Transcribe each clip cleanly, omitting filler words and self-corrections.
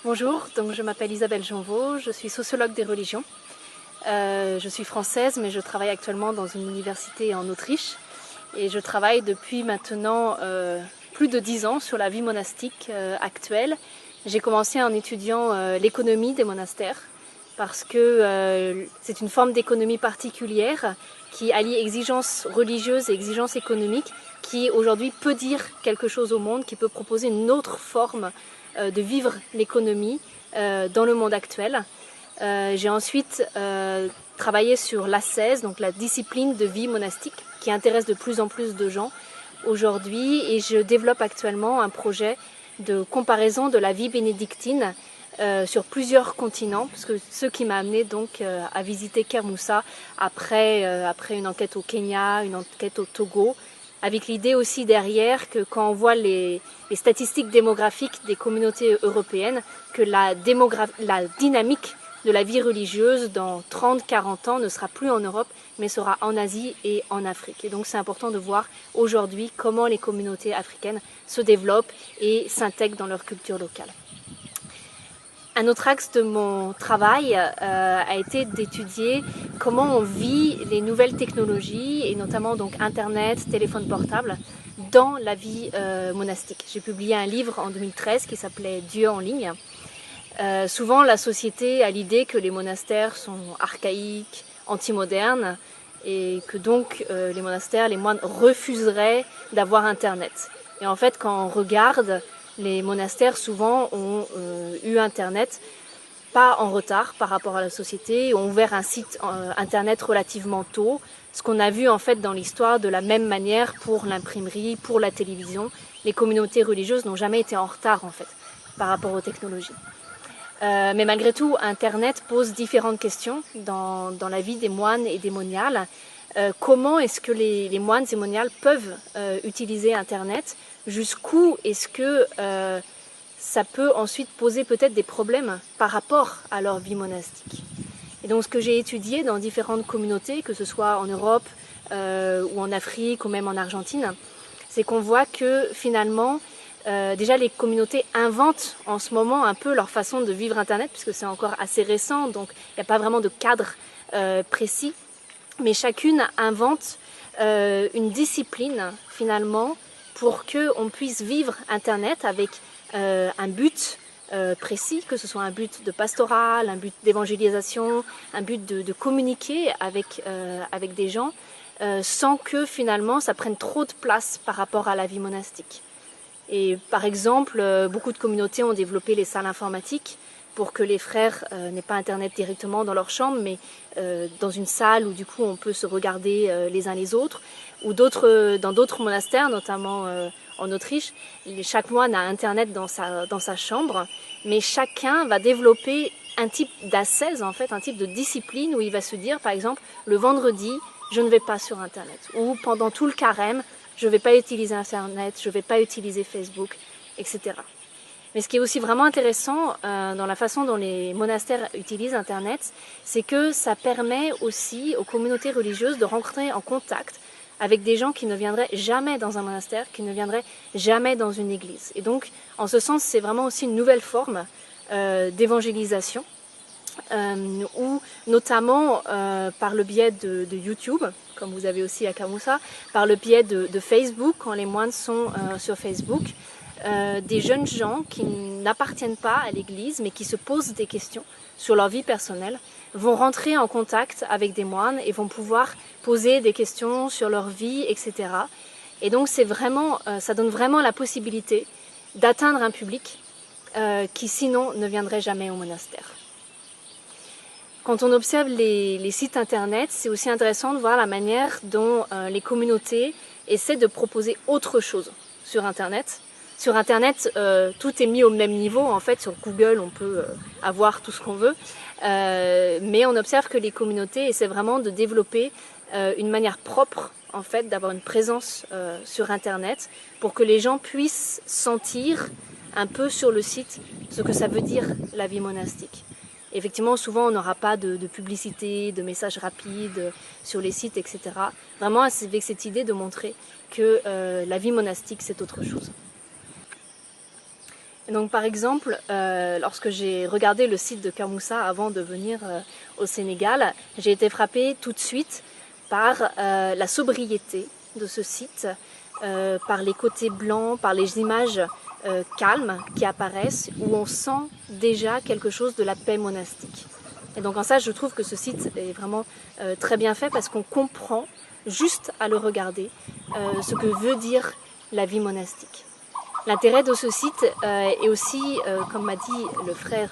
Bonjour, donc je m'appelle Isabelle Janvaux, je suis sociologue des religions. Je suis française mais je travaille actuellement dans une université en Autriche et je travaille depuis maintenant plus de 10 ans sur la vie monastique actuelle. J'ai commencé en étudiant l'économie des monastères parce que c'est une forme d'économie particulière qui allie exigences religieuses et exigences économiques qui aujourd'hui peut dire quelque chose au monde, qui peut proposer une autre forme de vivre l'économie dans le monde actuel. J'ai ensuite travaillé sur l'ascèse, donc la discipline de vie monastique, qui intéresse de plus en plus de gens aujourd'hui, et je développe actuellement un projet de comparaison de la vie bénédictine sur plusieurs continents, parce que ce qui m'a amené donc à visiter Kermoussa après une enquête au Kenya, une enquête au Togo, avec l'idée aussi derrière que quand on voit les statistiques démographiques des communautés européennes, que la dynamique de la vie religieuse dans 30-40 ans ne sera plus en Europe, mais sera en Asie et en Afrique. Et donc c'est important de voir aujourd'hui comment les communautés africaines se développent et s'intègrent dans leur culture locale. Un autre axe de mon travail a été d'étudier comment on vit les nouvelles technologies et notamment donc Internet, téléphone portable dans la vie monastique. J'ai publié un livre en 2013 qui s'appelait Dieu en ligne. Souvent la société a l'idée que les monastères sont archaïques, antimodernes et que donc les monastères, les moines refuseraient d'avoir Internet. Et en fait quand on regarde, les monastères souvent ont eu Internet, pas en retard par rapport à la société, ont ouvert un site Internet relativement tôt, ce qu'on a vu en fait dans l'histoire de la même manière pour l'imprimerie, pour la télévision. Les communautés religieuses n'ont jamais été en retard en fait par rapport aux technologies. Mais malgré tout, Internet pose différentes questions dans la vie des moines et des moniales. Comment est-ce que les moines et moniales peuvent utiliser Internet? Jusqu'où est-ce que ça peut ensuite poser peut-être des problèmes par rapport à leur vie monastique? Et donc ce que j'ai étudié dans différentes communautés, que ce soit en Europe ou en Afrique ou même en Argentine, c'est qu'on voit que finalement, déjà les communautés inventent en ce moment un peu leur façon de vivre Internet, puisque c'est encore assez récent, donc il n'y a pas vraiment de cadre précis, mais chacune invente une discipline finalement pour qu'on puisse vivre Internet avec un but précis, que ce soit un but de pastoral, un but d'évangélisation, un but de communiquer avec des gens, sans que finalement ça prenne trop de place par rapport à la vie monastique. Et par exemple, beaucoup de communautés ont développé les salles informatiques pour que les frères n'aient pas Internet directement dans leur chambre, mais dans une salle où du coup on peut se regarder les uns les autres. Ou dans d'autres monastères, notamment en Autriche, chaque moine a Internet dans sa chambre, mais chacun va développer un type d'ascèse, en fait, un type de discipline où il va se dire, par exemple, le vendredi, je ne vais pas sur Internet. Ou pendant tout le carême, je ne vais pas utiliser Internet, je ne vais pas utiliser Facebook, etc. Mais ce qui est aussi vraiment intéressant dans la façon dont les monastères utilisent Internet, c'est que ça permet aussi aux communautés religieuses de rentrer en contact avec des gens qui ne viendraient jamais dans un monastère, qui ne viendraient jamais dans une église. Et donc, en ce sens, c'est vraiment aussi une nouvelle forme d'évangélisation, où notamment par le biais de YouTube, comme vous avez aussi à Kermoussa, par le biais de Facebook, quand les moines sont sur Facebook, des jeunes gens qui n'appartiennent pas à l'église, mais qui se posent des questions sur leur vie personnelle, vont rentrer en contact avec des moines et vont pouvoir poser des questions sur leur vie, etc. Et donc c'est vraiment, ça donne vraiment la possibilité d'atteindre un public qui sinon ne viendrait jamais au monastère. Quand on observe les sites internet, c'est aussi intéressant de voir la manière dont les communautés essaient de proposer autre chose sur internet. Sur Internet, tout est mis au même niveau. En fait, sur Google, on peut avoir tout ce qu'on veut. Mais on observe que les communautés essaient vraiment de développer une manière propre, en fait, d'avoir une présence sur Internet pour que les gens puissent sentir un peu sur le site ce que ça veut dire la vie monastique. Effectivement, souvent, on n'aura pas de publicité, de messages rapides sur les sites, etc. Vraiment, avec cette idée de montrer que la vie monastique, c'est autre chose. Et donc par exemple, lorsque j'ai regardé le site de Kër Moussa avant de venir au Sénégal, j'ai été frappée tout de suite par la sobriété de ce site, par les côtés blancs, par les images calmes qui apparaissent, où on sent déjà quelque chose de la paix monastique. Et donc en ça, je trouve que ce site est vraiment très bien fait parce qu'on comprend, juste à le regarder, ce que veut dire la vie monastique. L'intérêt de ce site est aussi, comme m'a dit le frère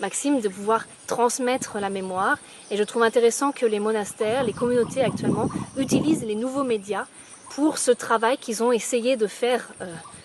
Maxime, de pouvoir transmettre la mémoire. Et je trouve intéressant que les monastères, les communautés actuellement, utilisent les nouveaux médias pour ce travail qu'ils ont essayé de faire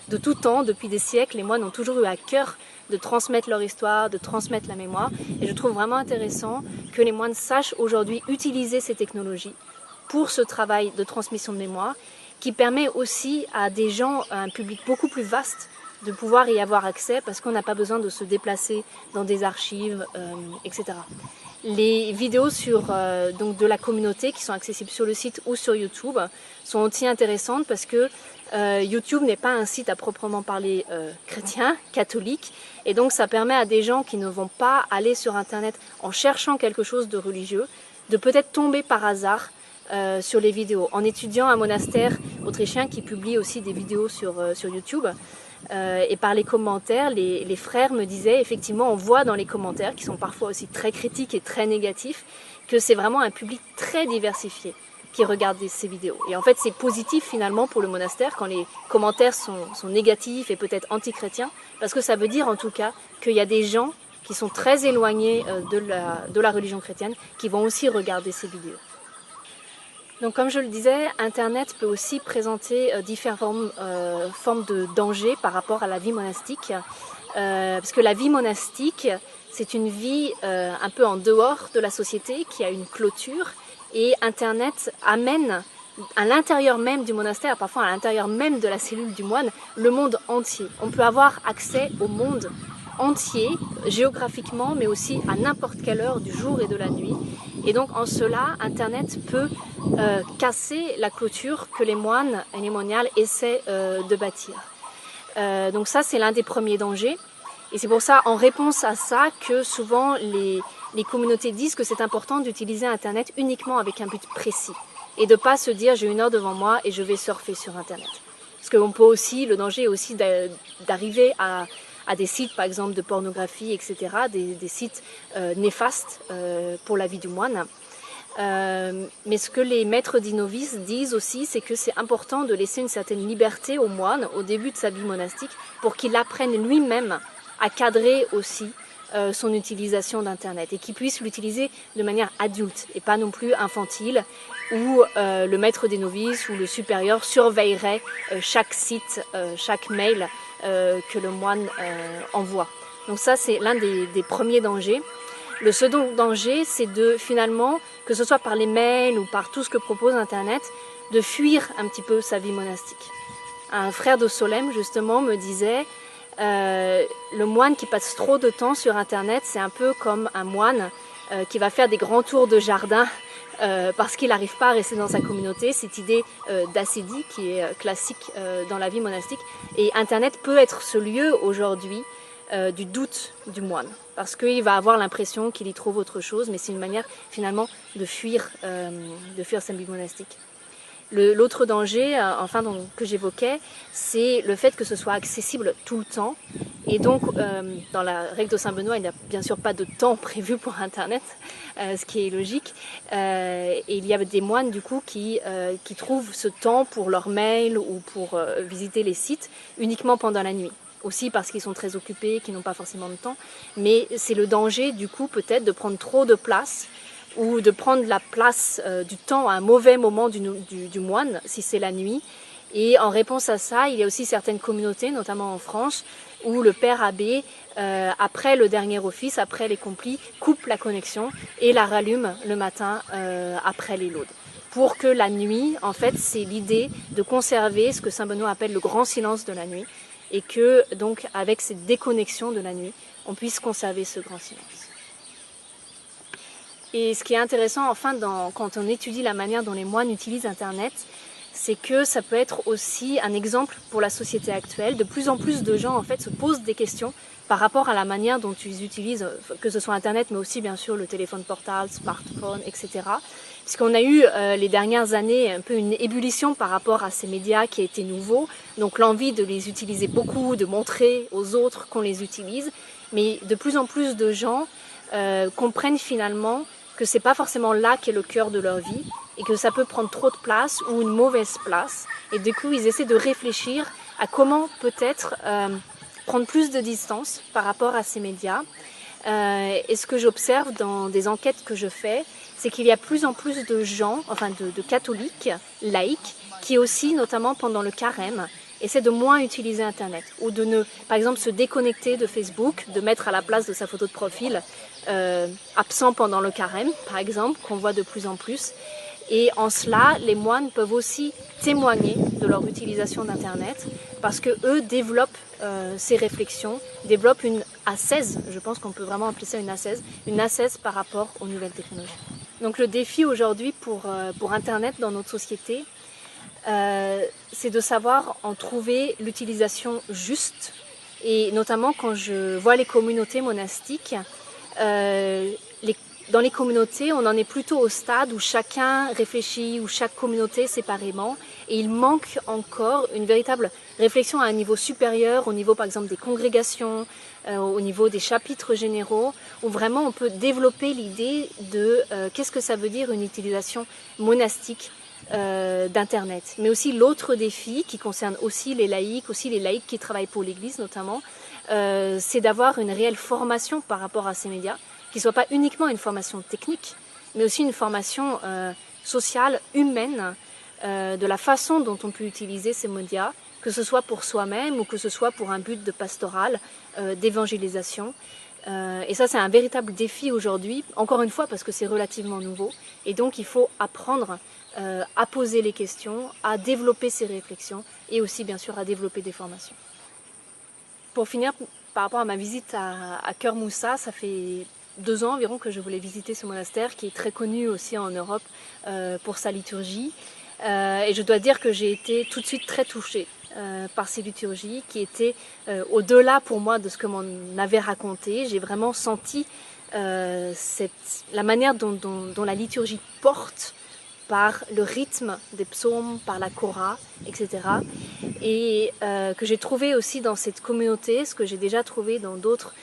de tout temps, depuis des siècles. Les moines ont toujours eu à cœur de transmettre leur histoire, de transmettre la mémoire. Et je trouve vraiment intéressant que les moines sachent aujourd'hui utiliser ces technologies pour ce travail de transmission de mémoire, qui permet aussi à des gens, à un public beaucoup plus vaste, de pouvoir y avoir accès parce qu'on n'a pas besoin de se déplacer dans des archives, etc. Les vidéos donc de la communauté qui sont accessibles sur le site ou sur YouTube sont aussi intéressantes parce que YouTube n'est pas un site à proprement parler chrétien, catholique, et donc ça permet à des gens qui ne vont pas aller sur Internet en cherchant quelque chose de religieux, de peut-être tomber par hasard sur les vidéos. En étudiant un monastère autrichien qui publie aussi des vidéos sur YouTube, et par les commentaires, les frères me disaient, effectivement, on voit dans les commentaires, qui sont parfois aussi très critiques et très négatifs, que c'est vraiment un public très diversifié qui regarde ces vidéos. Et en fait, c'est positif finalement pour le monastère quand les commentaires sont négatifs et peut-être anti-chrétiens, parce que ça veut dire en tout cas qu'il y a des gens qui sont très éloignés de la religion chrétienne qui vont aussi regarder ces vidéos. Donc comme je le disais, Internet peut aussi présenter différentes formes de danger par rapport à la vie monastique. Parce que la vie monastique, c'est une vie un peu en dehors de la société, qui a une clôture. Et Internet amène à l'intérieur même du monastère, parfois à l'intérieur même de la cellule du moine, le monde entier. On peut avoir accès au monde entier, géographiquement, mais aussi à n'importe quelle heure du jour et de la nuit. Et donc en cela, Internet peut casser la clôture que les moines et les moniales essaient de bâtir. Donc ça, c'est l'un des premiers dangers. Et c'est pour ça, en réponse à ça, que souvent les communautés disent que c'est important d'utiliser Internet uniquement avec un but précis. Et de ne pas se dire, j'ai une heure devant moi et je vais surfer sur Internet. Parce que le danger est aussi d'arriver à des sites, par exemple, de pornographie, etc., des sites néfastes pour la vie du moine. Mais ce que les maîtres d'Inovis disent aussi, c'est que c'est important de laisser une certaine liberté au moine au début de sa vie monastique pour qu'il apprenne lui-même à cadrer aussi son utilisation d'Internet et qu'il puisse l'utiliser de manière adulte et pas non plus infantile, où le maître des novices ou le supérieur surveillerait chaque site, chaque mail que le moine envoie. Donc ça, c'est l'un des premiers dangers. Le second danger, c'est finalement, que ce soit par les mails ou par tout ce que propose Internet, de fuir un petit peu sa vie monastique. Un frère de Solem, justement, me disait le moine qui passe trop de temps sur Internet, c'est un peu comme un moine qui va faire des grands tours de jardin parce qu'il n'arrive pas à rester dans sa communauté. Cette idée d'ascédie qui est classique dans la vie monastique. Et Internet peut être ce lieu aujourd'hui du doute du moine, parce qu'il va avoir l'impression qu'il y trouve autre chose, mais c'est une manière finalement de fuir sa vie monastique. L'autre danger, que j'évoquais, c'est le fait que ce soit accessible tout le temps. Et donc, dans la règle de Saint-Benoît, il n'y a bien sûr pas de temps prévu pour Internet, ce qui est logique. Et il y a des moines, du coup, qui trouvent ce temps pour leurs mails ou pour visiter les sites uniquement pendant la nuit. Aussi parce qu'ils sont très occupés, qu'ils n'ont pas forcément de temps. Mais c'est le danger, du coup, peut-être de prendre trop de place ou de prendre la place du temps à un mauvais moment du moine, si c'est la nuit. Et en réponse à ça, il y a aussi certaines communautés, notamment en France, où le père abbé, après le dernier office, après les complis, coupe la connexion et la rallume le matin après les laudes. Pour que la nuit, en fait, c'est l'idée de conserver ce que Saint Benoît appelle le grand silence de la nuit, et que, donc, avec cette déconnexion de la nuit, on puisse conserver ce grand silence. Et ce qui est intéressant, enfin, quand on étudie la manière dont les moines utilisent Internet, c'est que ça peut être aussi un exemple pour la société actuelle. De plus en plus de gens en fait se posent des questions par rapport à la manière dont ils utilisent, que ce soit Internet, mais aussi bien sûr le téléphone portable, smartphone, etc. Puisqu'on a eu les dernières années un peu une ébullition par rapport à ces médias qui étaient nouveaux, donc l'envie de les utiliser beaucoup, de montrer aux autres qu'on les utilise, mais de plus en plus de gens comprennent finalement que c'est pas forcément là qu'est le cœur de leur vie et que ça peut prendre trop de place ou une mauvaise place. Et du coup, ils essaient de réfléchir à comment peut-être prendre plus de distance par rapport à ces médias. Et ce que j'observe dans des enquêtes que je fais, c'est qu'il y a plus en plus de gens, enfin de catholiques, laïcs, qui aussi, notamment pendant le carême, essaient de moins utiliser Internet ou de ne, par exemple, se déconnecter de Facebook, de mettre à la place de sa photo de profil absent pendant le carême, par exemple, qu'on voit de plus en plus. Et en cela, les moines peuvent aussi témoigner de leur utilisation d'Internet parce que eux développent ces réflexions, développent une ascèse, je pense qu'on peut vraiment appeler ça une ascèse par rapport aux nouvelles technologies. Donc le défi aujourd'hui pour Internet dans notre société, c'est de savoir en trouver l'utilisation juste. Et notamment quand je vois les communautés monastiques, dans les communautés, on en est plutôt au stade où chacun réfléchit, où chaque communauté séparément, et il manque encore une véritable réflexion à un niveau supérieur, au niveau par exemple des congrégations, au niveau des chapitres généraux, où vraiment on peut développer l'idée de qu'est-ce que ça veut dire une utilisation monastique d'Internet. Mais aussi l'autre défi qui concerne aussi les laïcs qui travaillent pour l'Église notamment, c'est d'avoir une réelle formation par rapport à ces médias, qui ne soit pas uniquement une formation technique, mais aussi une formation sociale, humaine, de la façon dont on peut utiliser ces médias, que ce soit pour soi-même ou que ce soit pour un but de pastoral, d'évangélisation. Et ça, c'est un véritable défi aujourd'hui, encore une fois parce que c'est relativement nouveau. Et donc, il faut apprendre à poser les questions, à développer ces réflexions et aussi, bien sûr, à développer des formations. Pour finir, par rapport à ma visite à Cœur Moussa, ça fait 2 ans environ que je voulais visiter ce monastère qui est très connu aussi en Europe pour sa liturgie. Et je dois dire que j'ai été tout de suite très touchée par ces liturgies qui étaient au-delà pour moi de ce que m'on avait raconté. J'ai vraiment senti la manière dont la liturgie porte par le rythme des psaumes, par la chora, etc. Et que j'ai trouvé aussi dans cette communauté, ce que j'ai déjà trouvé dans d'autres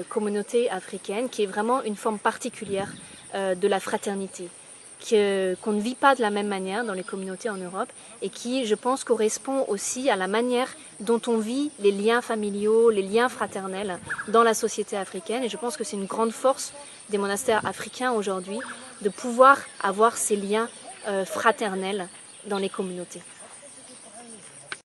communautés africaines, qui est vraiment une forme particulière de la fraternité, qu'on ne vit pas de la même manière dans les communautés en Europe et qui, je pense, correspond aussi à la manière dont on vit les liens familiaux, les liens fraternels dans la société africaine. Et je pense que c'est une grande force des monastères africains aujourd'hui de pouvoir avoir ces liens fraternels dans les communautés.